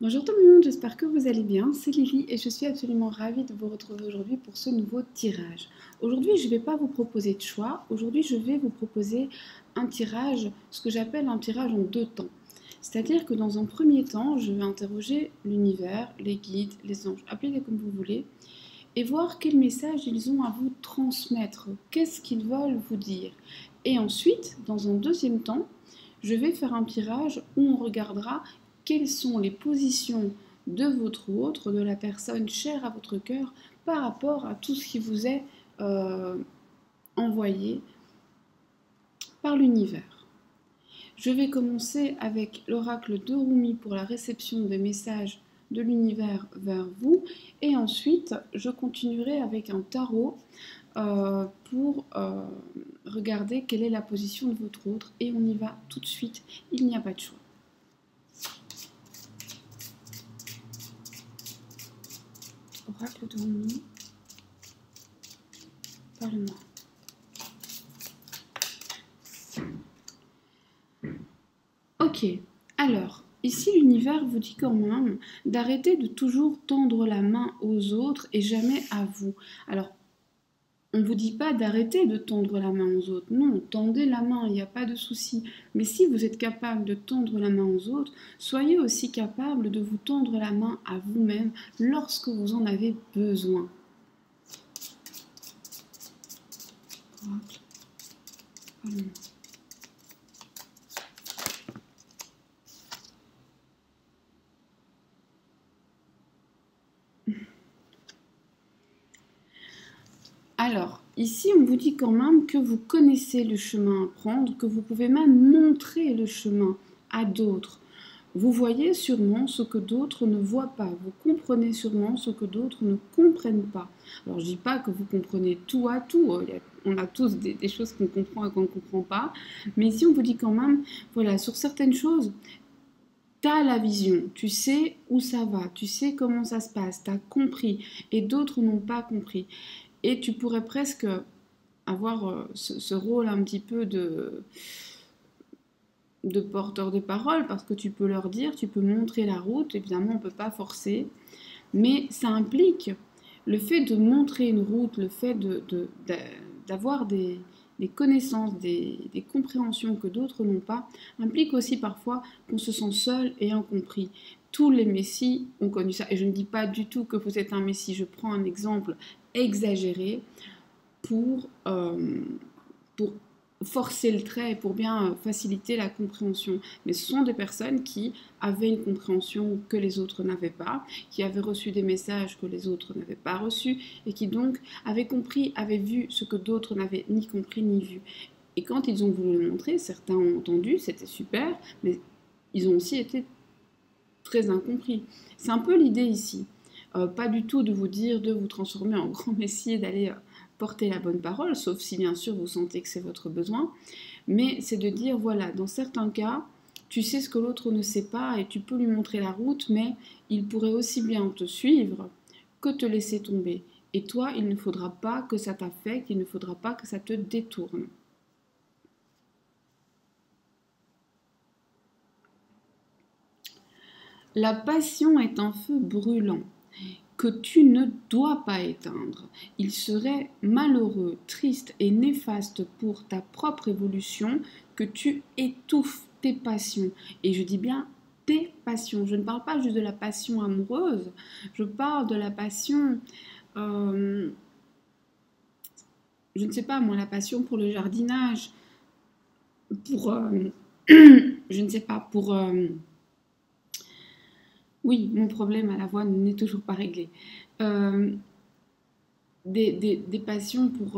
Bonjour tout le monde, j'espère que vous allez bien, c'est Lily et je suis absolument ravie de vous retrouver aujourd'hui pour ce nouveau tirage. Aujourd'hui je ne vais pas vous proposer de choix, aujourd'hui je vais vous proposer un tirage, ce que j'appelle un tirage en deux temps. C'est-à-dire que dans un premier temps, je vais interroger l'univers, les guides, les anges, appelez-les comme vous voulez, et voir quel message ils ont à vous transmettre, qu'est-ce qu'ils veulent vous dire. Et ensuite, dans un deuxième temps, je vais faire un tirage où on regardera quelles sont les positions de votre autre, de la personne chère à votre cœur, par rapport à tout ce qui vous est envoyé par l'univers. Je vais commencer avec l'oracle de Rumi pour la réception des messages de l'univers vers vous, et ensuite je continuerai avec un tarot pour regarder quelle est la position de votre autre, et on y va tout de suite, il n'y a pas de choix. Oracle de Rumi, parle-moi. Ok, alors, ici l'univers vous dit quand même d'arrêter de toujours tendre la main aux autres et jamais à vous. Alors, on ne vous dit pas d'arrêter de tendre la main aux autres. Non, tendez la main, il n'y a pas de souci. Mais si vous êtes capable de tendre la main aux autres, soyez aussi capable de vous tendre la main à vous-même lorsque vous en avez besoin. Alors, ici, on vous dit quand même que vous connaissez le chemin à prendre, que vous pouvez même montrer le chemin à d'autres. Vous voyez sûrement ce que d'autres ne voient pas. Vous comprenez sûrement ce que d'autres ne comprennent pas. Alors, je ne dis pas que vous comprenez tout à tout. On a tous des choses qu'on comprend et qu'on ne comprend pas. Mais ici, on vous dit quand même, voilà, sur certaines choses, tu as la vision, tu sais où ça va, tu sais comment ça se passe, tu as compris. Et d'autres n'ont pas compris. Et tu pourrais presque avoir ce rôle un petit peu de porteur de parole, parce que tu peux leur dire, tu peux montrer la route, évidemment on ne peut pas forcer, mais ça implique le fait de montrer une route, le fait d'avoir des connaissances, des compréhensions que d'autres n'ont pas, implique aussi parfois qu'on se sent seul et incompris. Tous les messies ont connu ça, et je ne dis pas du tout que vous êtes un messie, je prends un exemple exagéré pour forcer le trait et pour bien faciliter la compréhension. Mais ce sont des personnes qui avaient une compréhension que les autres n'avaient pas, qui avaient reçu des messages que les autres n'avaient pas reçus, et qui donc avaient compris, avaient vu ce que d'autres n'avaient ni compris ni vu. Et quand ils ont voulu le montrer, certains ont entendu, c'était super, mais ils ont aussi été très incompris. C'est un peu l'idée ici. Pas du tout de vous dire de vous transformer en grand messie et d'aller porter la bonne parole, sauf si bien sûr vous sentez que c'est votre besoin, mais c'est de dire voilà, dans certains cas, tu sais ce que l'autre ne sait pas et tu peux lui montrer la route, mais il pourrait aussi bien te suivre que te laisser tomber. Et toi, il ne faudra pas que ça t'affecte, il ne faudra pas que ça te détourne. La passion est un feu brûlant que tu ne dois pas éteindre. Il serait malheureux, triste et néfaste pour ta propre évolution que tu étouffes tes passions. Et je dis bien tes passions. Je ne parle pas juste de la passion amoureuse, je parle de la passion, je ne sais pas moi, la passion pour le jardinage, pour, je ne sais pas, pour... oui, mon problème à la voix n'est toujours pas réglé. Euh, des passions pour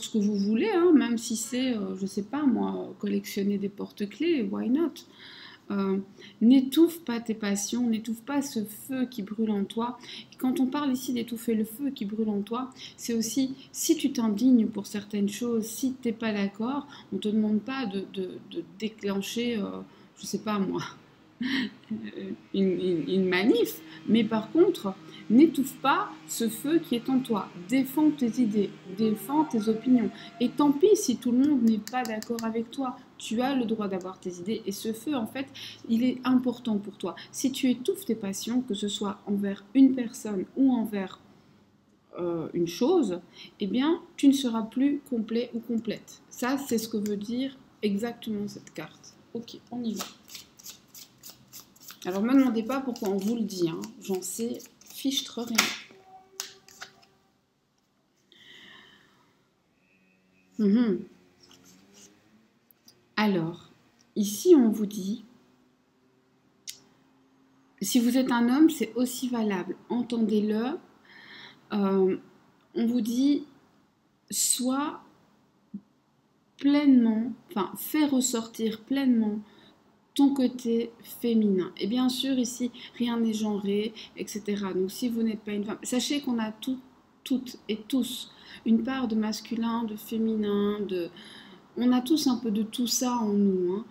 ce que vous voulez, hein, même si c'est, je sais pas moi, collectionner des porte-clés, why not? N'étouffe pas tes passions, n'étouffe pas ce feu qui brûle en toi. Et quand on parle ici d'étouffer le feu qui brûle en toi, c'est aussi si tu t'indignes pour certaines choses, si tu n'es pas d'accord, on ne te demande pas de déclencher, je sais pas moi, une manif, mais par contre, n'étouffe pas ce feu qui est en toi. Défends tes idées, défends tes opinions. Et tant pis si tout le monde n'est pas d'accord avec toi. Tu as le droit d'avoir tes idées et ce feu, en fait, il est important pour toi. Si tu étouffes tes passions, que ce soit envers une personne ou envers une chose, eh bien, tu ne seras plus complet ou complète. Ça, c'est ce que veut dire exactement cette carte. Ok, on y va. Alors, ne me demandez pas pourquoi on vous le dit, hein. J'en sais fichtre rien. Alors, ici, on vous dit, si vous êtes un homme, c'est aussi valable. Entendez-le. On vous dit, sois pleinement, enfin, fais ressortir pleinement ton côté féminin. Et bien sûr, ici, rien n'est genré, etc. Donc, si vous n'êtes pas une femme, sachez qu'on a toutes et tous une part de masculin, de féminin, on a tous un peu de tout ça en nous, hein.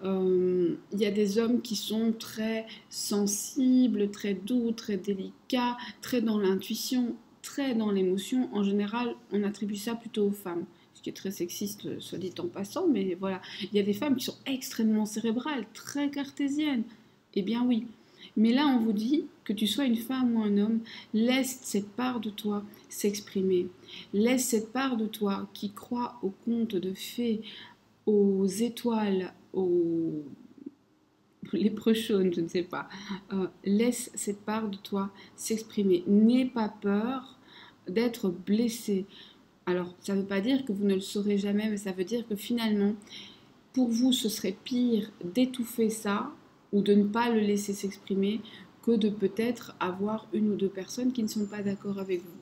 Il y a des hommes qui sont très sensibles, très doux, très délicats, très dans l'intuition, très dans l'émotion. En général, on attribue ça plutôt aux femmes, ce qui est très sexiste, soit dit en passant, mais voilà. Il y a des femmes qui sont extrêmement cérébrales, très cartésiennes. Eh bien oui. Mais là, on vous dit que tu sois une femme ou un homme, laisse cette part de toi s'exprimer. Laisse cette part de toi qui croit aux contes de fées, aux étoiles, aux léprechaunes, je ne sais pas. Laisse cette part de toi s'exprimer. N'aie pas peur d'être blessé. Alors, ça ne veut pas dire que vous ne le saurez jamais, mais ça veut dire que finalement, pour vous, ce serait pire d'étouffer ça ou de ne pas le laisser s'exprimer que de peut-être avoir une ou deux personnes qui ne sont pas d'accord avec vous.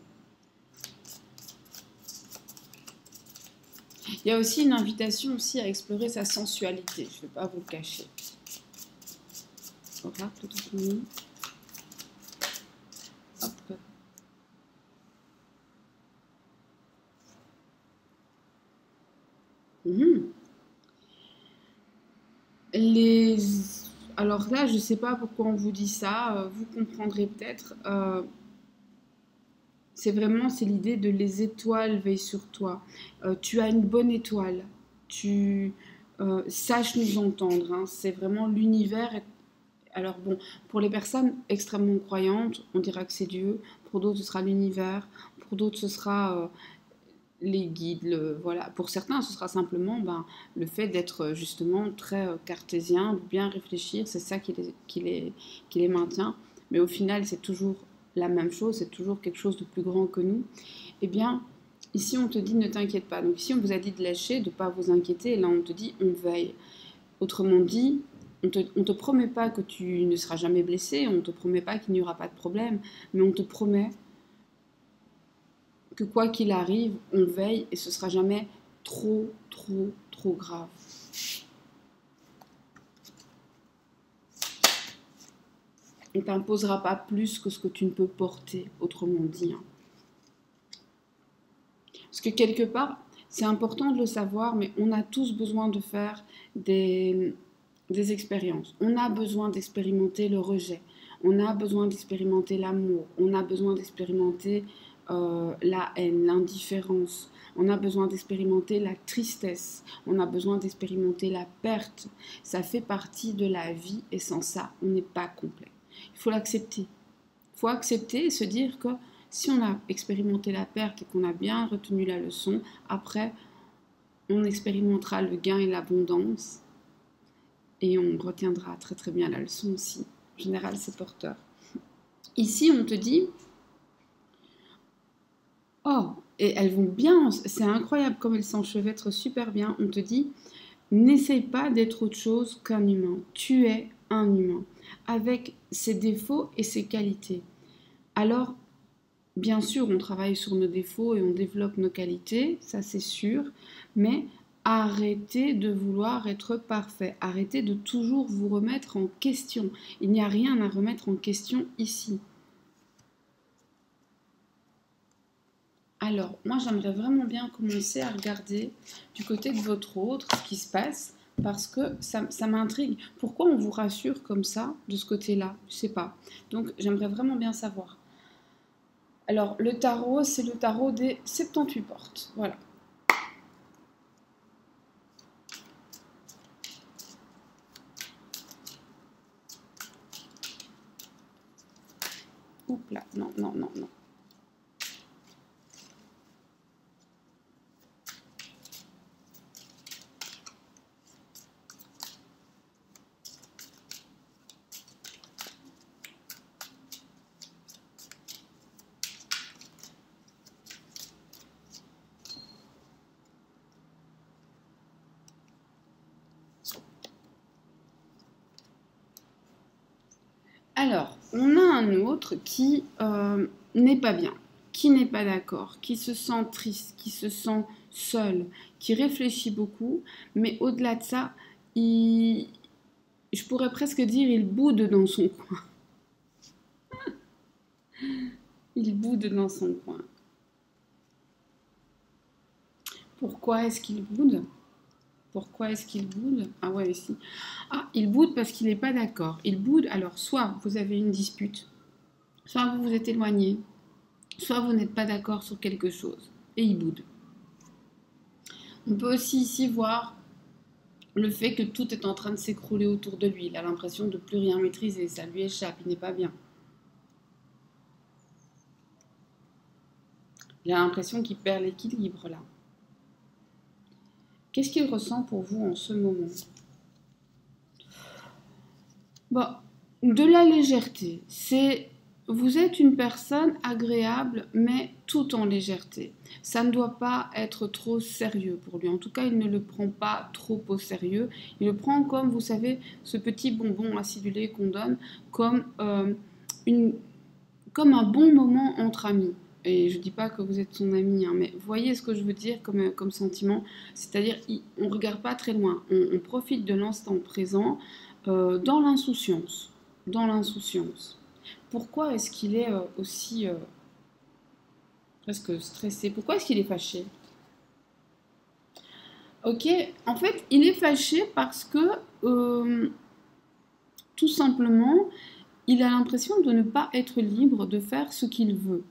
Il y a aussi une invitation aussi à explorer sa sensualité, je ne vais pas vous le cacher. Oracle tout fini. Hop. Alors là, je ne sais pas pourquoi on vous dit ça, vous comprendrez peut-être. C'est l'idée de les étoiles veillent sur toi. Tu as une bonne étoile. Tu saches nous entendre, hein. C'est vraiment l'univers. Alors bon, pour les personnes extrêmement croyantes, on dira que c'est Dieu. Pour d'autres, ce sera l'univers. Pour d'autres, ce sera les guides. Voilà. Pour certains, ce sera simplement le fait d'être justement très cartésien, de bien réfléchir. C'est ça qui les maintient. Mais au final, c'est toujours la même chose, c'est toujours quelque chose de plus grand que nous. Eh bien, ici, on te dit ne t'inquiète pas. Donc ici, on vous a dit de lâcher, de ne pas vous inquiéter. Et là, on te dit on veille. Autrement dit, on te promet pas que tu ne seras jamais blessé, on te promet pas qu'il n'y aura pas de problème, mais on te promet que quoi qu'il arrive, on veille et ce sera jamais trop, trop, trop grave. On ne t'imposera pas plus que ce que tu ne peux porter, autrement dit, hein. Parce que quelque part, c'est important de le savoir, mais on a tous besoin de faire des expériences. On a besoin d'expérimenter le rejet. On a besoin d'expérimenter l'amour. On a besoin d'expérimenter la haine, l'indifférence. On a besoin d'expérimenter la tristesse. On a besoin d'expérimenter la perte. Ça fait partie de la vie et sans ça, on n'est pas complet. Il faut l'accepter. Il faut accepter et se dire que si on a expérimenté la perte et qu'on a bien retenu la leçon, après, on expérimentera le gain et l'abondance et on retiendra très très bien la leçon aussi. En général, c'est porteur. Ici, on te dit, oh, et elles vont bien, c'est incroyable comme elles s'enchevêtrent super bien. On te dit, n'essaye pas d'être autre chose qu'un humain. Tu es un humain, avec ses défauts et ses qualités. Alors, bien sûr, on travaille sur nos défauts et on développe nos qualités, ça c'est sûr, mais arrêtez de vouloir être parfait, arrêtez de toujours vous remettre en question. Il n'y a rien à remettre en question ici. Alors, moi j'aimerais vraiment bien commencer à regarder du côté de votre autre ce qui se passe, parce que ça m'intrigue. Pourquoi on vous rassure comme ça, de ce côté-là? Je ne sais pas. Donc, j'aimerais vraiment bien savoir. Alors, le tarot, c'est le tarot des 78 portes. Voilà. Oups là, non, non, non, non. Alors, on a un autre qui n'est pas bien, qui n'est pas d'accord, qui se sent triste, qui se sent seul, qui réfléchit beaucoup, mais au-delà de ça, je pourrais presque dire, il boude dans son coin. Il boude dans son coin. Pourquoi est-ce qu'il boude? Pourquoi est-ce qu'il boude? Ah ouais, ici. Ah, il boude parce qu'il n'est pas d'accord. Il boude, alors soit vous avez une dispute, soit vous vous êtes éloigné, soit vous n'êtes pas d'accord sur quelque chose. Et il boude. On peut aussi ici voir le fait que tout est en train de s'écrouler autour de lui. Il a l'impression de plus rien maîtriser, ça lui échappe, il n'est pas bien. Il a l'impression qu'il perd l'équilibre là. Qu'est-ce qu'il ressent pour vous en ce moment? Bon, de la légèreté. Vous êtes une personne agréable, mais tout en légèreté. Ça ne doit pas être trop sérieux pour lui. En tout cas, il ne le prend pas trop au sérieux. Il le prend comme, vous savez, ce petit bonbon acidulé qu'on donne, comme, comme un bon moment entre amis. Et je ne dis pas que vous êtes son ami, hein, mais vous voyez ce que je veux dire comme sentiment. C'est-à-dire, on ne regarde pas très loin. On profite de l'instant présent dans l'insouciance. Dans l'insouciance. Pourquoi est-ce qu'il est aussi presque stressé? Pourquoi est-ce qu'il est fâché? Ok, en fait, il est fâché parce que tout simplement, il a l'impression de ne pas être libre de faire ce qu'il veut.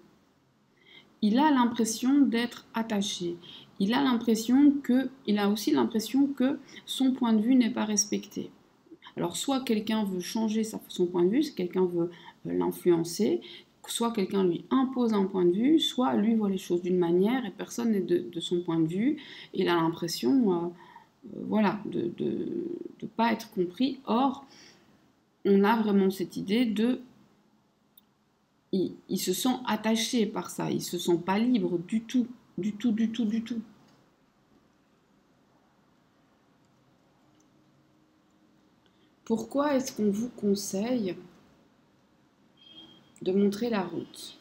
Il a l'impression d'être attaché. Il a aussi l'impression que son point de vue n'est pas respecté. Alors, soit quelqu'un veut changer son point de vue, quelqu'un veut l'influencer, soit quelqu'un lui impose un point de vue, soit lui voit les choses d'une manière et personne n'est de son point de vue. Il a l'impression, voilà, de ne pas être compris. Or, on a vraiment cette idée de... Il se sent attaché par ça, il se sent pas libre du tout, du tout, du tout, du tout. Pourquoi est-ce qu'on vous conseille de montrer la route?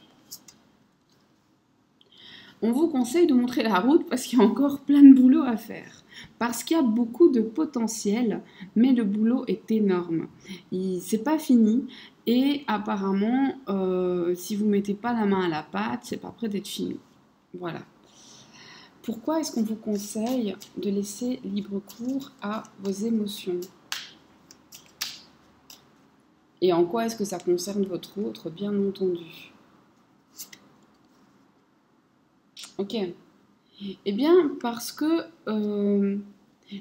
On vous conseille de montrer la route parce qu'il y a encore plein de boulot à faire. Parce qu'il y a beaucoup de potentiel, mais le boulot est énorme. C'est pas fini et apparemment, si vous mettez pas la main à la pâte, c'est pas prêt d'être fini. Voilà. Pourquoi est-ce qu'on vous conseille de laisser libre cours à vos émotions? Et en quoi est-ce que ça concerne votre autre, bien entendu? Ok. Eh bien, parce que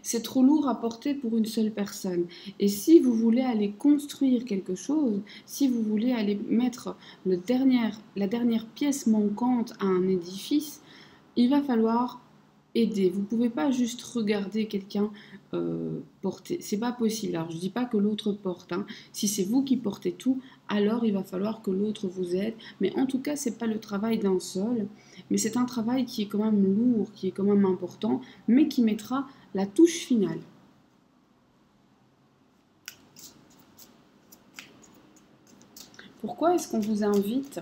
c'est trop lourd à porter pour une seule personne. Et si vous voulez aller construire quelque chose, si vous voulez aller mettre la dernière pièce manquante à un édifice, il va falloir aider. Vous ne pouvez pas juste regarder quelqu'un porter. C'est pas possible. Alors, je ne dis pas que l'autre porte. Hein. Si c'est vous qui portez tout, alors il va falloir que l'autre vous aide. Mais en tout cas, ce n'est pas le travail d'un seul. Mais c'est un travail qui est quand même lourd, qui est quand même important, mais qui mettra la touche finale. Pourquoi est-ce qu'on vous invite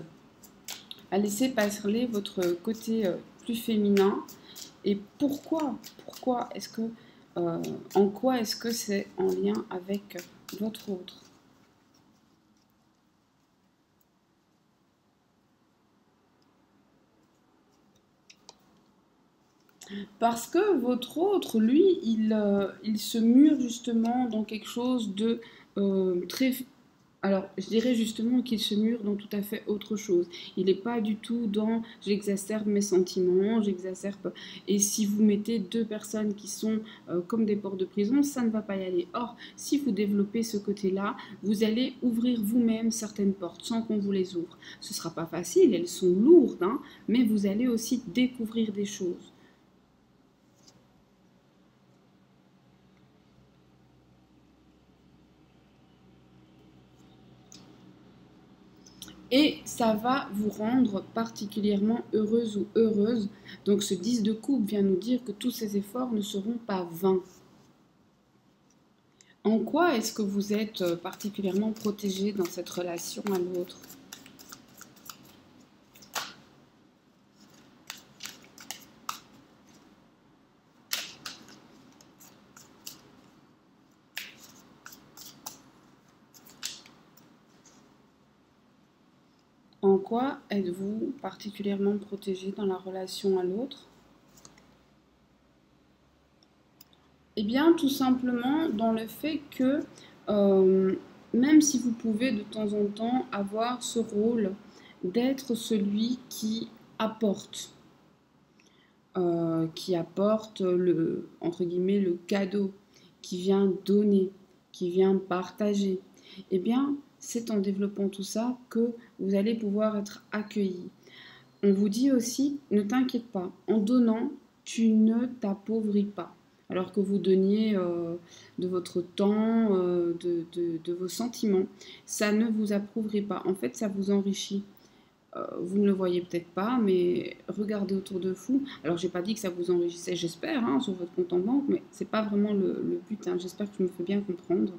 à laisser parler votre côté plus féminin? Et pourquoi est-ce que, en quoi est-ce que c'est en lien avec votre autre? Parce que votre autre, lui, il se mure justement dans quelque chose de très Alors, je dirais justement qu'il se mure dans tout à fait autre chose. Il n'est pas du tout dans j'exacerbe mes sentiments, j'exacerbe. Et si vous mettez deux personnes qui sont comme des portes de prison, ça ne va pas y aller. Or, si vous développez ce côté-là, vous allez ouvrir vous-même certaines portes sans qu'on vous les ouvre. Ce ne sera pas facile, elles sont lourdes, hein, mais vous allez aussi découvrir des choses. Et ça va vous rendre particulièrement heureuse ou heureuse. Donc ce 10 de coupe vient nous dire que tous ces efforts ne seront pas vains. En quoi est-ce que vous êtes particulièrement protégé dans cette relation à l'autre? En quoi êtes-vous particulièrement protégé dans la relation à l'autre? Eh bien, tout simplement dans le fait que euh, même si vous pouvez de temps en temps avoir ce rôle d'être celui qui apporte le, entre guillemets, le cadeau, qui vient donner, qui vient partager, eh bien, c'est en développant tout ça que vous allez pouvoir être accueilli. On vous dit aussi, ne t'inquiète pas, en donnant, tu ne t'appauvris pas. Alors que vous donniez de votre temps, de vos sentiments, ça ne vous appauvrit pas. En fait, ça vous enrichit. Vous ne le voyez peut-être pas, mais regardez autour de vous. Alors, j'ai pas dit que ça vous enrichissait, j'espère, hein, sur votre compte en banque, mais c'est pas vraiment le but, hein. J'espère que je me fais bien comprendre.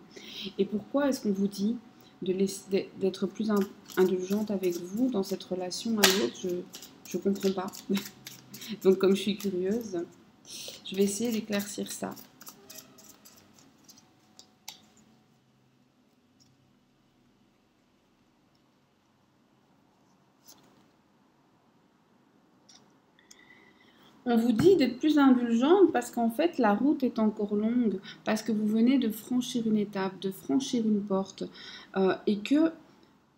Et pourquoi est-ce qu'on vous dit d'être plus indulgente avec vous dans cette relation à l'autre? Je comprends pas. Donc, comme je suis curieuse, je vais essayer d'éclaircir ça. On vous dit d'être plus indulgente parce qu'en fait, la route est encore longue, parce que vous venez de franchir une étape, de franchir une porte, et que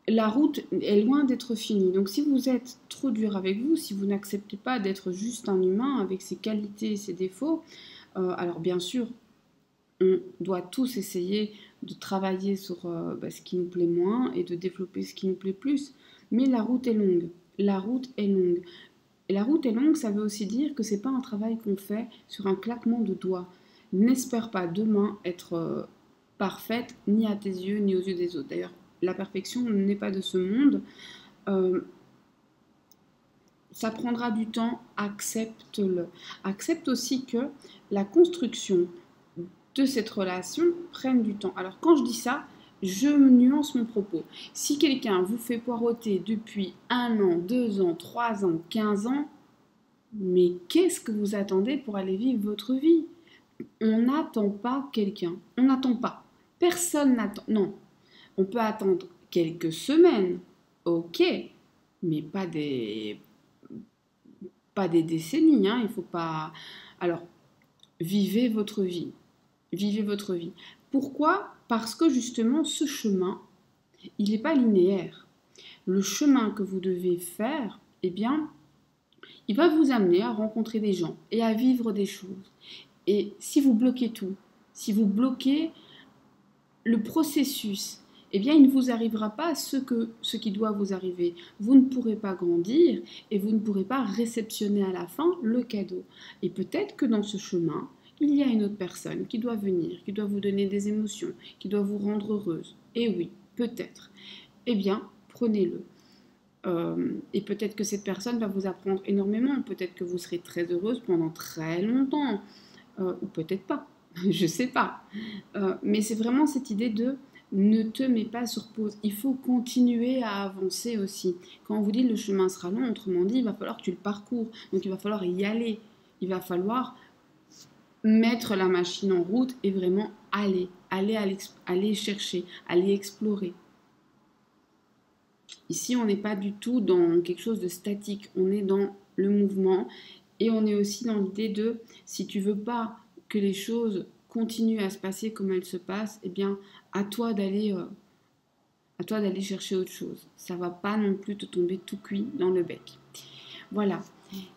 la route est loin d'être finie. Donc si vous êtes trop dur avec vous, si vous n'acceptez pas d'être juste un humain avec ses qualités et ses défauts, alors bien sûr, on doit tous essayer de travailler sur ce qui nous plaît moins et de développer ce qui nous plaît plus. Mais la route est longue. La route est longue. Et la route est longue, ça veut aussi dire que c'est pas un travail qu'on fait sur un claquement de doigts. N'espère pas demain être parfaite, ni à tes yeux, ni aux yeux des autres. D'ailleurs, la perfection n'est pas de ce monde. Euh, Ça prendra du temps, accepte-le. Accepte aussi que la construction de cette relation prenne du temps. Alors quand je dis ça, je nuance mon propos. Si quelqu'un vous fait poireauter depuis 1 an, 2 ans, 3 ans, 15 ans, mais qu'est-ce que vous attendez pour aller vivre votre vie? On n'attend pas quelqu'un. On n'attend pas. Personne n'attend. Non. On peut attendre quelques semaines. Ok. Mais pas des décennies. Hein. Il faut pas. Alors, vivez votre vie. Vivez votre vie. Pourquoi? Parce que justement, ce chemin, il n'est pas linéaire. Le chemin que vous devez faire, eh bien, il va vous amener à rencontrer des gens et à vivre des choses. Et si vous bloquez tout, si vous bloquez le processus, eh bien, il ne vous arrivera pas ce qui doit vous arriver. Vous ne pourrez pas grandir et vous ne pourrez pas réceptionner à la fin le cadeau. Et peut-être que dans ce chemin, il y a une autre personne qui doit venir, qui doit vous donner des émotions, qui doit vous rendre heureuse. Et oui, peut-être. Eh bien, prenez-le. Et peut-être que cette personne va vous apprendre énormément. Peut-être que vous serez très heureuse pendant très longtemps. Ou peut-être pas. Je sais pas. Mais c'est vraiment cette idée de ne te mets pas sur pause. Il faut continuer à avancer aussi. Quand on vous dit le chemin sera long, autrement dit, il va falloir que tu le parcours. Donc il va falloir y aller. Il va falloir mettre la machine en route et vraiment aller chercher, aller explorer. Ici, on n'est pas du tout dans quelque chose de statique. On est dans le mouvement et on est aussi dans l'idée de si tu veux pas que les choses continuent à se passer comme elles se passent, eh bien, à toi d'aller À toi d'aller chercher autre chose. Ça ne va pas non plus te tomber tout cuit dans le bec. Voilà,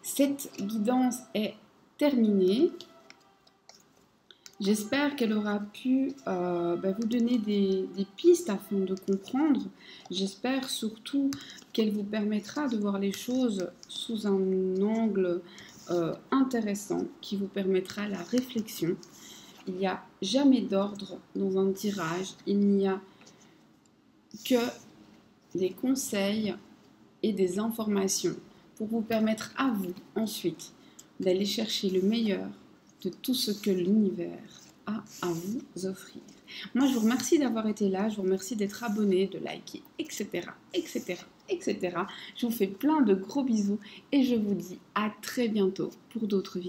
cette guidance est terminée. J'espère qu'elle aura pu vous donner des pistes afin de comprendre. J'espère surtout qu'elle vous permettra de voir les choses sous un angle intéressant qui vous permettra la réflexion. Il n'y a jamais d'ordre dans un tirage. Il n'y a que des conseils et des informations pour vous permettre à vous ensuite d'aller chercher le meilleur de tout ce que l'univers a à vous offrir. Moi, je vous remercie d'avoir été là, je vous remercie d'être abonné, de liker, etc., etc., etc. Je vous fais plein de gros bisous et je vous dis à très bientôt pour d'autres vidéos.